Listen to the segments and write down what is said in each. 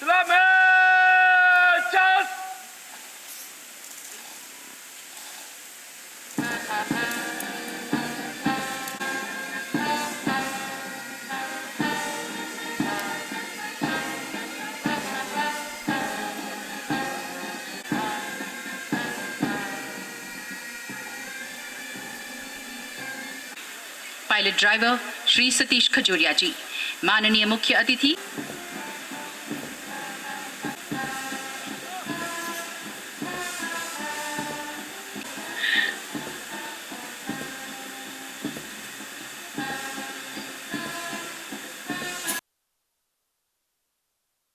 Pilot driver Shri Satish Khajuria जी, माननीय मुख्य अतिथि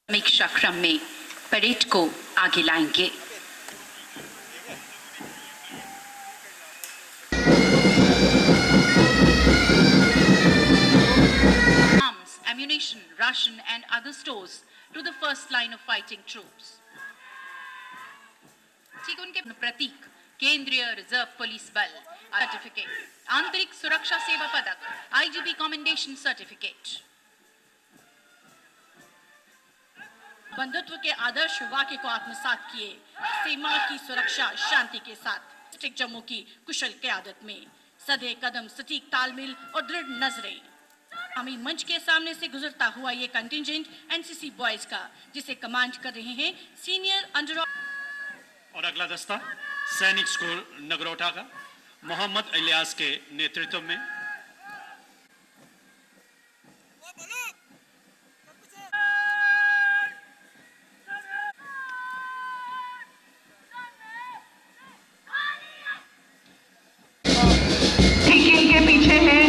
समीक्षा क्रम में परेड को आगे लाएंगे। Ammunition, ration and other stores to the first line of fighting troops. ठीक उनके प्रतीक केंद्रीय रिजर्व पुलिस बल सर्टिफिकेट, आंतरिक सुरक्षा सेवा पदक, आईजीपी कमेंडेशन सर्टिफिकेट। बंधुत्व के आदर्श वाक्य को आत्मसात किए, सीमा की सुरक्षा शांति के साथ, डिस्ट्रिक्ट जम्मू की कुशल क़यादत में सधे कदम, सटीक तालमेल और दृढ़ नजरें। हमें मंच के सामने से गुजरता हुआ ये कंटिंजेंट एनसीसी बॉयज का, जिसे कमांड कर रहे हैं सीनियर अंडर। और अगला दस्ता सैनिक स्कूल नगरोटा का मोहम्मद इलियास के नेतृत्व में।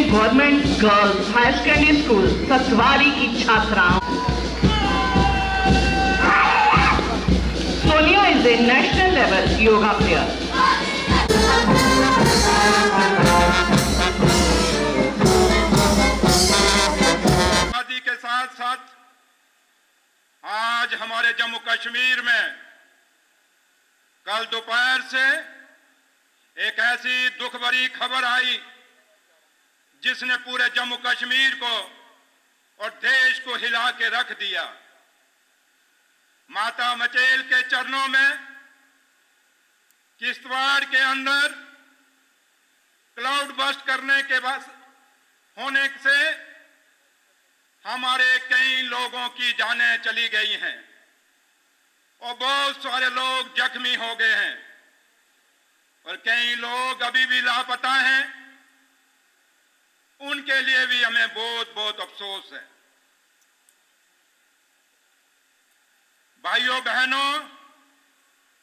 Government girls higher secondary school Saswari की छात्राओं। Sonia is a national level yoga player. आजादी के साथ साथ आज हमारे जम्मू कश्मीर में कल दोपहर से एक ऐसी दुख भरी खबर आई जिसने पूरे जम्मू कश्मीर को और देश को हिला के रख दिया। माता मचेल के चरणों में किश्तवाड़ के अंदर क्लाउड बस्ट करने के बाद होने से हमारे कई लोगों की जानें चली गई हैं और बहुत सारे लोग जख्मी हो गए हैं और कई लोग अभी भी लापता हैं। उनके लिए भी हमें बहुत बहुत अफसोस है। भाइयों बहनों,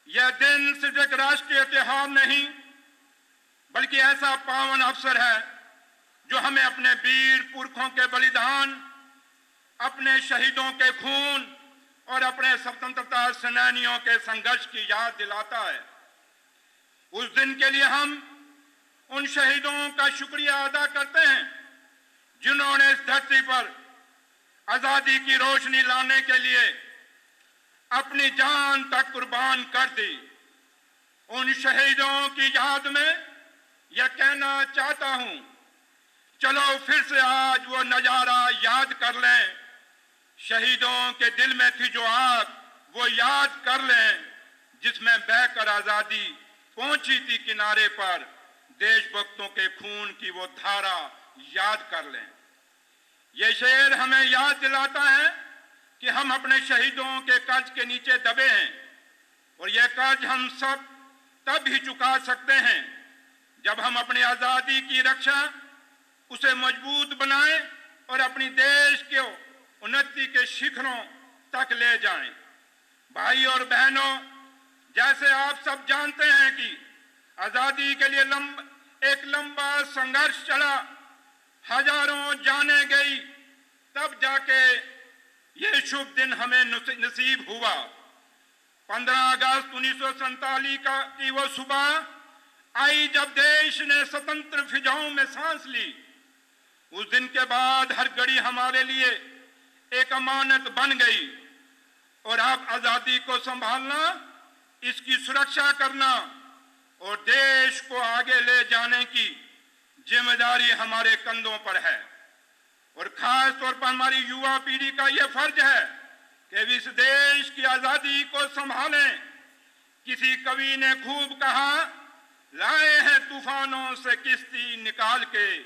यह दिन सिर्फ एक राष्ट्रीय त्योहार नहीं बल्कि ऐसा पावन अवसर है जो हमें अपने वीर पुरखों के बलिदान, अपने शहीदों के खून और अपने स्वतंत्रता सेनानियों के संघर्ष की याद दिलाता है। उस दिन के लिए हम उन शहीदों का शुक्रिया अदा करते हैं जिन्होंने इस धरती पर आजादी की रोशनी लाने के लिए अपनी जान तक कुर्बान कर दी। उन शहीदों की याद में यह कहना चाहता हूं, चलो फिर से आज वो नजारा याद कर लें। शहीदों के दिल में थी जो आग, वो याद कर लें जिसमें बहकर आजादी पहुंची थी किनारे पर। देशभक्तों के खून की वो धारा याद कर लें। ये शेर हमें याद दिलाता है कि हम अपने शहीदों के कर्ज के नीचे दबे हैं और यह कर्ज हम सब तब ही चुका सकते हैं जब हम अपनी आजादी की रक्षा उसे मजबूत बनाएं और अपनी देश के उन्नति के शिखरों तक ले जाएं। भाई और बहनों, जैसे आप सब जानते हैं कि आजादी के लिए एक लंबा संघर्ष चला, हजारों जानें गई, तब जाके ये शुभ दिन हमें नसीब हुआ। 15 अगस्त 1947 की वो सुबह आई जब देश ने स्वतंत्र फिजाओं में सांस ली। उस दिन के बाद हर घड़ी हमारे लिए एक अमानत बन गई और अब आजादी को संभालना, इसकी सुरक्षा करना और देश को आगे ले जाने की जिम्मेदारी हमारे कंधों पर है। और खास तौर पर हमारी युवा पीढ़ी का यह फर्ज है कि कि इस देश की आजादी को संभालें। किसी कवि ने खूब कहा, लाए हैं तूफानों से किश्ती निकाल के,